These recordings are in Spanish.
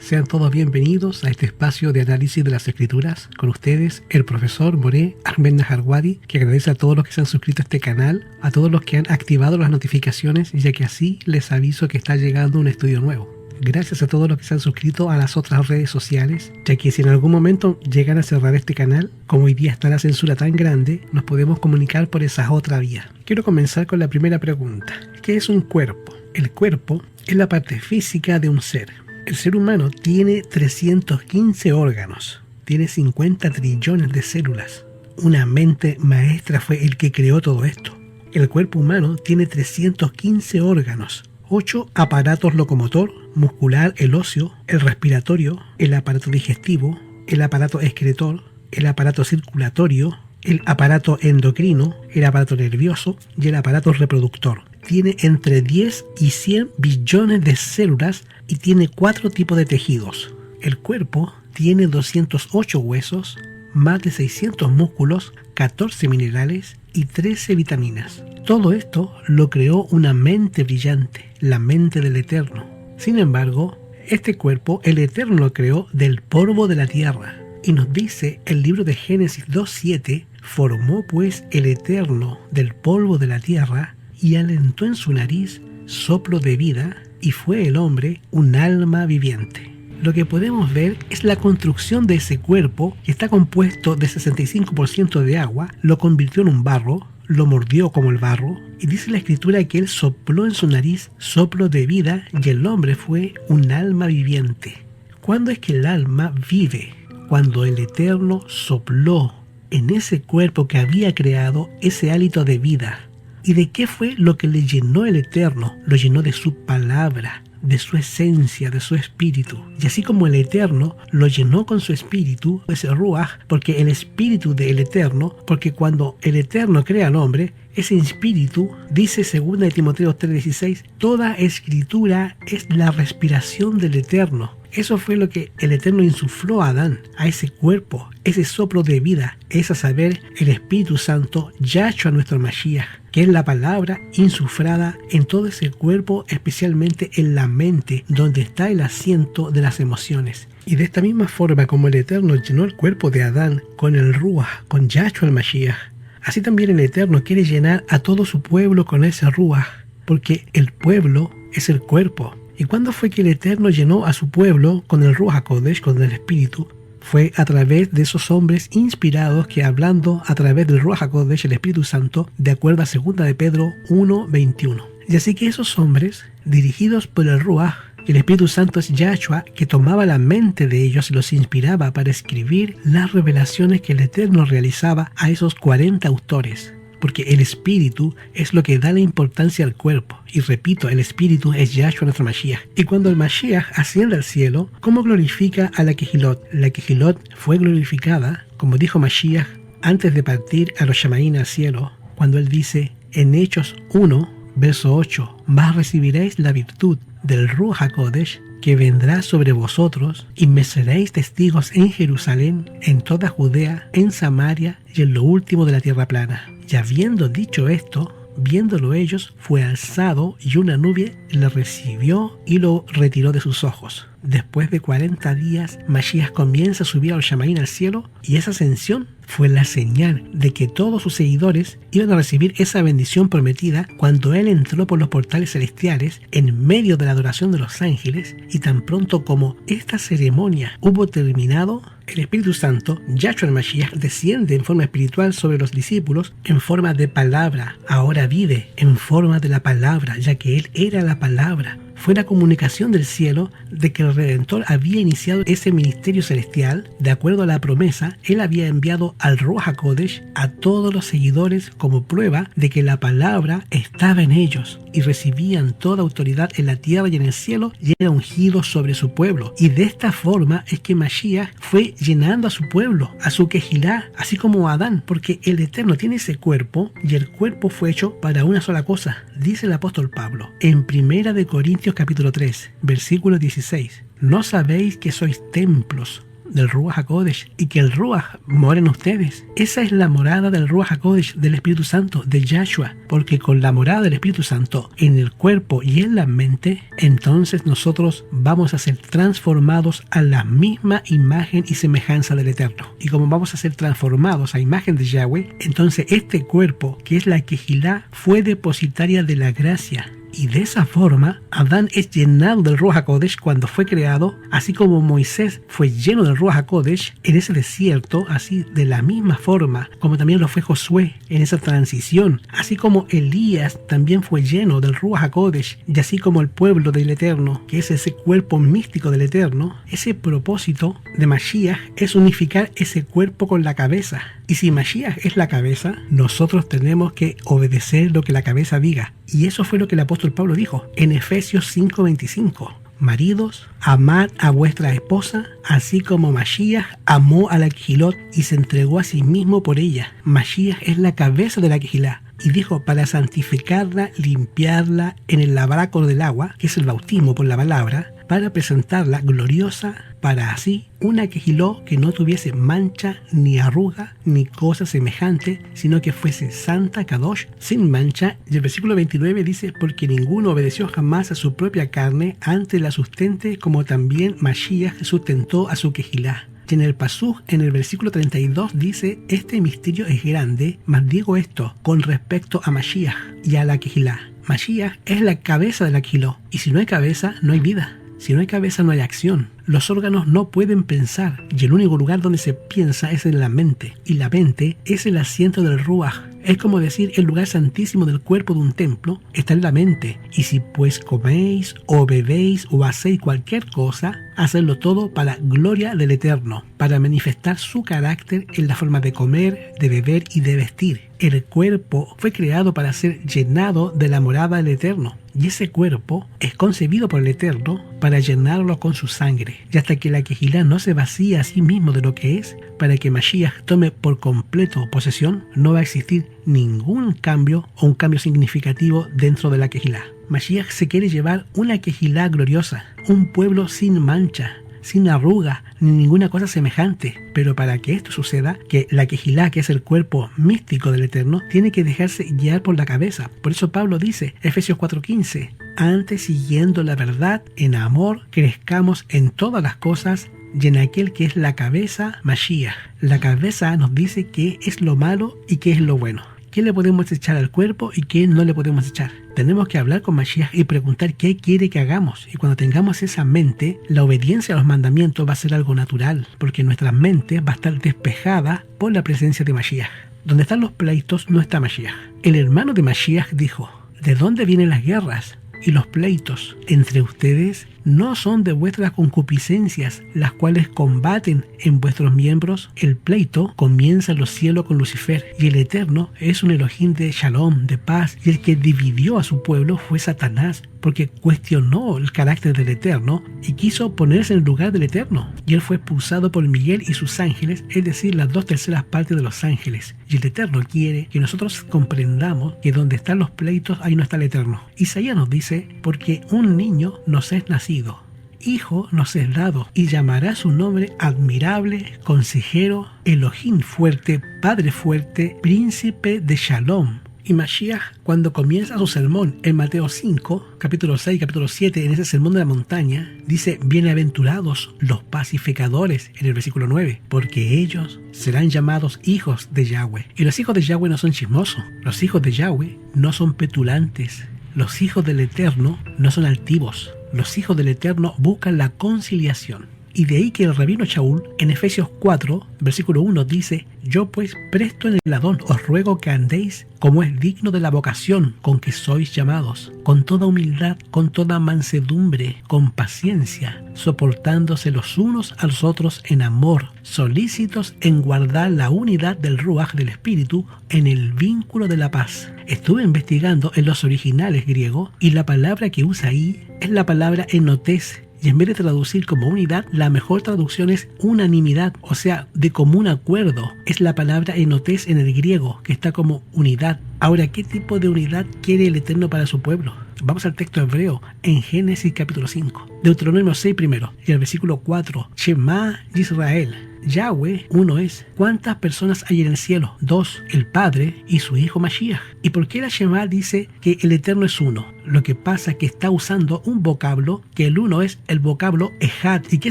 Sean todos bienvenidos a este espacio de análisis de las escrituras. Con ustedes, el profesor Moré Ahmed Najarwadi, que agradece a todos los que se han suscrito a este canal, a todos los que han activado las notificaciones, ya que así les aviso que está llegando un estudio nuevo. Gracias a todos los que se han suscrito a las otras redes sociales, ya que si en algún momento llegan a cerrar este canal, como hoy día está la censura tan grande, nos podemos comunicar por esa otra vía. Quiero comenzar con la primera pregunta. ¿Qué es un cuerpo? El cuerpo es la parte física de un ser. El ser humano tiene 315 órganos, tiene 50 trillones de células. Una mente maestra fue el que creó todo esto. El cuerpo humano tiene 315 órganos, 8 aparatos locomotor, muscular, el óseo, el respiratorio, el aparato digestivo, el aparato excretor, el aparato circulatorio, el aparato endocrino, el aparato nervioso y el aparato reproductor. Tiene entre 10 y 100 billones de células y tiene 4 tipos de tejidos. El cuerpo tiene 208 huesos, más de 600 músculos, 14 minerales y 13 vitaminas. Todo esto lo creó una mente brillante, la mente del Eterno. Sin embargo, este cuerpo el Eterno lo creó del polvo de la tierra. Y nos dice el libro de Génesis 2:7, formó pues el Eterno del polvo de la tierra y alentó en su nariz soplo de vida, y fue el hombre un alma viviente. Lo que podemos ver es la construcción de ese cuerpo, que está compuesto de 65% de agua, lo convirtió en un barro, lo mordió como el barro, y dice la escritura que él sopló en su nariz soplo de vida, y el hombre fue un alma viviente. ¿Cuándo es que el alma vive? Cuando el Eterno sopló en ese cuerpo que había creado ese hálito de vida. ¿Y de qué fue lo que le llenó el Eterno? Lo llenó de su palabra, de su esencia, de su espíritu. Y así como el Eterno lo llenó con su espíritu, ese ruaj, porque el espíritu del Eterno, porque cuando el Eterno crea al hombre, ese espíritu, dice 2 de Timoteo 3:16, toda escritura es la respiración del Eterno. Eso fue lo que el Eterno insufló a Adán, a ese cuerpo, ese soplo de vida, es a saber, el Espíritu Santo, Yahshua nuestro Mashiach, que es la palabra insuflada en todo ese cuerpo, especialmente en la mente, donde está el asiento de las emociones. Y de esta misma forma como el Eterno llenó el cuerpo de Adán con el Ruach, con Yahshua el Mashiach, así también el Eterno quiere llenar a todo su pueblo con ese Ruach, porque el pueblo es el cuerpo. ¿Y cuándo fue que el Eterno llenó a su pueblo con el Ruach HaKodesh, con el Espíritu? Fue a través de esos hombres inspirados que hablando a través del Ruach HaKodesh, el Espíritu Santo, de acuerdo a 2 de Pedro 1:21. Y así que esos hombres, dirigidos por el Ruach, el Espíritu Santo es Yahshua, que tomaba la mente de ellos y los inspiraba para escribir las revelaciones que el Eterno realizaba a esos 40 autores. Porque el espíritu es lo que da la importancia al cuerpo. Y repito, el espíritu es Yahshua nuestro Mashiach. Y cuando el Mashiach asciende al cielo, ¿cómo glorifica a la Kehilot? La Kehilot fue glorificada, como dijo Mashiach, antes de partir a los Shamaín al cielo, cuando él dice en Hechos 1, verso 8, mas recibiréis la virtud del Ruach HaKodesh, que vendrá sobre vosotros, y me seréis testigos en Jerusalén, en toda Judea, en Samaria y en lo último de la tierra plana. Y habiendo dicho esto, viéndolo ellos, fue alzado y una nube le recibió y lo retiró de sus ojos. Después de 40 días, Mashiach comienza a subir a los Shamaín al cielo, y esa ascensión fue la señal de que todos sus seguidores iban a recibir esa bendición prometida cuando él entró por los portales celestiales en medio de la adoración de los ángeles. Y tan pronto como esta ceremonia hubo terminado, el Espíritu Santo, Yahshua el Mashiach, desciende en forma espiritual sobre los discípulos en forma de palabra. Ahora vive en forma de la palabra, ya que él era la palabra. Fue la comunicación del cielo de que el Redentor había iniciado ese ministerio celestial. De acuerdo a la promesa, él había enviado al Ruach HaKodesh a todos los seguidores como prueba de que la palabra estaba en ellos y recibían toda autoridad en la tierra y en el cielo, y era ungido sobre su pueblo. Y de esta forma es que Mashiach fue llenando a su pueblo, a su Kehilá, así como a Adán, porque el Eterno tiene ese cuerpo y el cuerpo fue hecho para una sola cosa, dice el apóstol Pablo en 1 de Corintios capítulo 3, versículo 16. ¿No sabéis que sois templos del Ruach HaKodesh y que el Ruach mora en ustedes. Esa es la morada del Ruach HaKodesh, del Espíritu Santo, de Yahshua, porque con la morada del Espíritu Santo en el cuerpo y en la mente, entonces nosotros vamos a ser transformados a la misma imagen y semejanza del Eterno. Y como vamos a ser transformados a imagen de Yahweh, entonces este cuerpo, que es la Kehilá, fue depositaria de la gracia. Y de esa forma, Adán es llenado del Ruach HaKodesh cuando fue creado, así como Moisés fue lleno del Ruach HaKodesh en ese desierto, así de la misma forma como también lo fue Josué en esa transición, así como Elías también fue lleno del Ruach HaKodesh, y así como el pueblo del Eterno, que es ese cuerpo místico del Eterno. Ese propósito de Mashiach es unificar ese cuerpo con la cabeza. Y si Mashiach es la cabeza, nosotros tenemos que obedecer lo que la cabeza diga. Y eso fue lo que el apóstol Pablo dijo en Efesios 5:25. Maridos, amad a vuestra esposa, así como Mashiach amó a la Kehilot y se entregó a sí mismo por ella. Mashiach es la cabeza de la Kehilá. Y dijo, para santificarla, limpiarla en el lavacro del agua, que es el bautismo por la palabra, para presentarla gloriosa, para así una Kehilot que no tuviese mancha, ni arruga, ni cosa semejante, sino que fuese santa, kadosh, sin mancha. Y el versículo 29 dice, porque ninguno obedeció jamás a su propia carne, antes la sustente, como también Mashiach sustentó a su Kehilá. Y en el Pasú, en el versículo 32, dice, este misterio es grande, mas digo esto con respecto a Mashiach y a la Kehilá. Mashiach es la cabeza de la Kehilot, y si no hay cabeza, no hay vida. Si no hay cabeza, no hay acción. Los órganos no pueden pensar, y el único lugar donde se piensa es en la mente, y la mente es el asiento del Ruach. Es como decir, el lugar santísimo del cuerpo de un templo está en la mente. Y si pues coméis o bebéis o hacéis cualquier cosa, hacedlo todo para gloria del Eterno, para manifestar su carácter en la forma de comer, de beber y de vestir. El cuerpo fue creado para ser llenado de la morada del Eterno. Y ese cuerpo es concebido por el Eterno para llenarlo con su sangre. Y hasta que la Kehilá no se vacía a sí mismo de lo que es, para que Mashiach tome por completo posesión, no va a existir ningún cambio o un cambio significativo dentro de la Kehilá. Mashiach se quiere llevar una Kehilá gloriosa, un pueblo sin mancha, sin arruga, ni ninguna cosa semejante. Pero para que esto suceda, que la Kehilá, que es el cuerpo místico del Eterno, tiene que dejarse guiar por la cabeza. Por eso Pablo dice, Efesios 4:15, antes siguiendo la verdad, en amor, crezcamos en todas las cosas, y en aquel que es la cabeza, Mashiach. La cabeza nos dice qué es lo malo y qué es lo bueno. ¿Qué le podemos echar al cuerpo y qué no le podemos echar? Tenemos que hablar con Mashiach y preguntar qué quiere que hagamos. Y cuando tengamos esa mente, la obediencia a los mandamientos va a ser algo natural, porque nuestra mente va a estar despejada por la presencia de Mashiach. Donde están los pleitos no está Mashiach. El hermano de Mashiach dijo, ¿de dónde vienen las guerras y los pleitos entre ustedes? ¿No son de vuestras concupiscencias las cuales combaten en vuestros miembros? El pleito comienza en los cielos con Lucifer, y el Eterno es un Elohim de Shalom, de paz, y el que dividió a su pueblo fue Satanás, porque cuestionó el carácter del Eterno y quiso ponerse en el lugar del Eterno. Y él fue expulsado por Miguel y sus ángeles, es decir, las 2/3 partes de los ángeles. Y el Eterno quiere que nosotros comprendamos que donde están los pleitos, ahí no está el Eterno. Isaías nos dice, porque un niño nos es nacido, hijo nos es dado, y llamará su nombre admirable, consejero, Elohim fuerte, Padre fuerte, príncipe de Shalom. Y Mashiach, cuando comienza su sermón en Mateo 5, capítulo 6, capítulo 7, en ese sermón de la montaña, dice, bienaventurados los pacificadores, en el versículo 9, porque ellos serán llamados hijos de Yahweh. Y los hijos de Yahweh no son chismosos, los hijos de Yahweh no son petulantes, los hijos del Eterno no son altivos, los hijos del Eterno buscan la conciliación. Y de ahí que el rabino Shaul, en Efesios 4, versículo 1, dice, yo pues presto en el Adón os ruego que andéis como es digno de la vocación con que sois llamados, con toda humildad, con toda mansedumbre, con paciencia, soportándose los unos a los otros en amor, solícitos en guardar la unidad del Ruach del Espíritu en el vínculo de la paz. Estuve investigando en los originales griegos y la palabra que usa ahí es la palabra enotes. Y en vez de traducir como unidad, la mejor traducción es unanimidad, o sea, de común acuerdo. Es la palabra enotes en el griego, que está como unidad, Ahora, ¿qué tipo de unidad quiere el Eterno para su pueblo? Vamos al texto hebreo en Génesis capítulo 5. Deuteronomio 6 primero y el versículo 4. Shema Israel. Yahweh, uno es. ¿Cuántas personas hay en el cielo? Dos, el Padre y su Hijo Mashiach. ¿Y por qué la Shema dice que el Eterno es uno? Lo que pasa es que está usando un vocablo, que el uno es el vocablo Ejad. ¿Y qué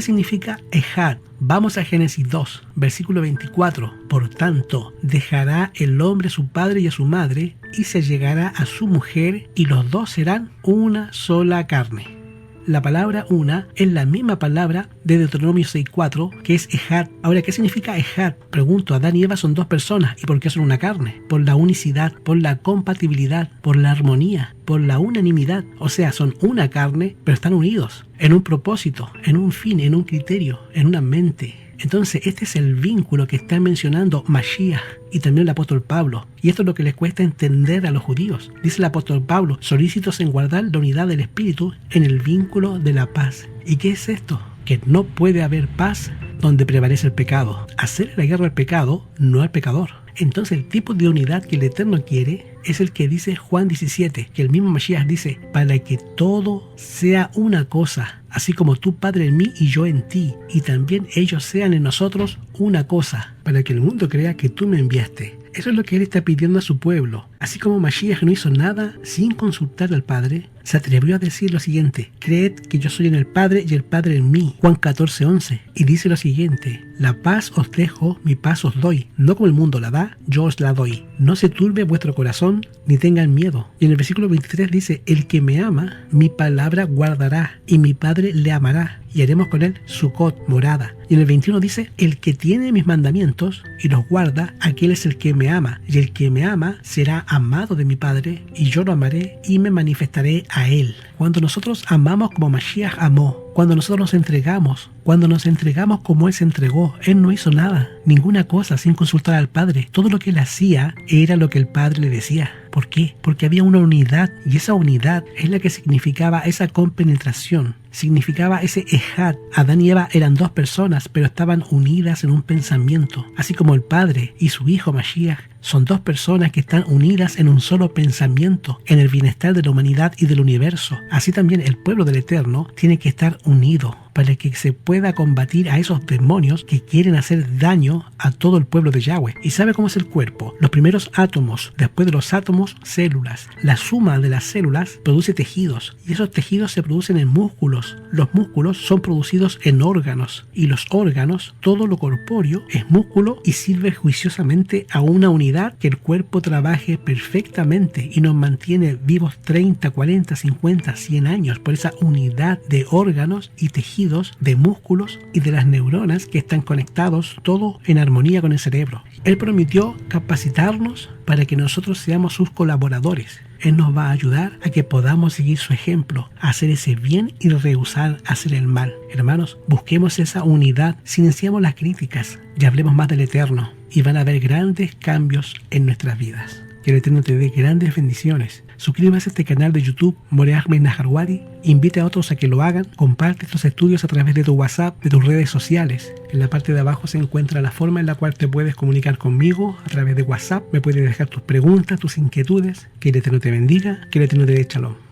significa Ejad? Vamos a Génesis 2, versículo 24. Por tanto, dejará el hombre a su padre y a su madre, y se llegará a su mujer, y los dos serán una sola carne. La palabra una es la misma palabra de Deuteronomio 6.4, que es Ejad. Ahora, ¿qué significa Ejad? Pregunto, Adán y Eva son dos personas. ¿Y por qué son una carne? Por la unicidad, por la compatibilidad, por la armonía, por la unanimidad. O sea, son una carne, pero están unidos en un propósito, en un fin, en un criterio, en una mente. Entonces, este es el vínculo que está mencionando Mashiach y también el apóstol Pablo. Y esto es lo que les cuesta entender a los judíos. Dice el apóstol Pablo, solícitos en guardar la unidad del Espíritu en el vínculo de la paz. ¿Y qué es esto? Que no puede haber paz donde prevalece el pecado. Hacer la guerra al pecado, no al pecador. Entonces, el tipo de unidad que el Eterno quiere es el que dice Juan 17, que el mismo Mashiach dice, para que todo sea una cosa, así como tú, Padre, en mí y yo en ti, y también ellos sean en nosotros una cosa, para que el mundo crea que tú me enviaste. Eso es lo que él está pidiendo a su pueblo. Así como Mashiach no hizo nada sin consultar al Padre, se atrevió a decir lo siguiente, creed que yo soy en el Padre y el Padre en mí. Juan 14:11. Y dice lo siguiente, la paz os dejo, mi paz os doy. No como el mundo la da, yo os la doy. No se turbe vuestro corazón, ni tengan miedo. Y en el versículo 23 dice, el que me ama, mi palabra guardará, y mi Padre le amará, y haremos con él Sucot, morada. Y en el 21 dice, el que tiene mis mandamientos y los guarda, aquel es el que me ama, y el que me ama será amado de mi Padre, y yo lo amaré y me manifestaré a él. Cuando nosotros amamos como Mashiach amó, cuando nosotros nos entregamos como Él se entregó, Él no hizo nada, ninguna cosa sin consultar al Padre. Todo lo que Él hacía era lo que el Padre le decía. ¿Por qué? Porque había una unidad, y esa unidad es la que significaba esa compenetración, significaba ese Ejad. Adán y Eva eran dos personas, pero estaban unidas en un pensamiento, así como el Padre y su Hijo Mashiach son dos personas que están unidas en un solo pensamiento, en el bienestar de la humanidad y del universo. Así también el pueblo del Eterno tiene que estar unido para que se pueda combatir a esos demonios que quieren hacer daño a todo el pueblo de Yahweh. ¿Y sabe cómo es el cuerpo? Los primeros átomos, después de los átomos, células. La suma de las células produce tejidos, y esos tejidos se producen en músculos. Los músculos son producidos en órganos, y los órganos, todo lo corpóreo, es músculo y sirve juiciosamente a una unidad que el cuerpo trabaje perfectamente y nos mantiene vivos 30, 40, 50, 100 años por esa unidad de órganos y tejidos, de músculos y de las neuronas que están conectados, todo en armonía con el cerebro. Él prometió capacitarnos para que nosotros seamos sus colaboradores. Él nos va a ayudar a que podamos seguir su ejemplo, a hacer ese bien y rehusar hacer el mal. Hermanos, busquemos esa unidad, silenciamos las críticas y hablemos más del Eterno, y van a haber grandes cambios en nuestras vidas. Que el Eterno te dé grandes bendiciones. Suscríbase a este canal de YouTube, Moré Ahmed Naharwari. Invite a otros a que lo hagan. Comparte estos estudios a través de tu WhatsApp, de tus redes sociales. En la parte de abajo se encuentra la forma en la cual te puedes comunicar conmigo a través de WhatsApp. Me puedes dejar tus preguntas, tus inquietudes. Que el Eterno te bendiga. Que el Eterno te dé shalom.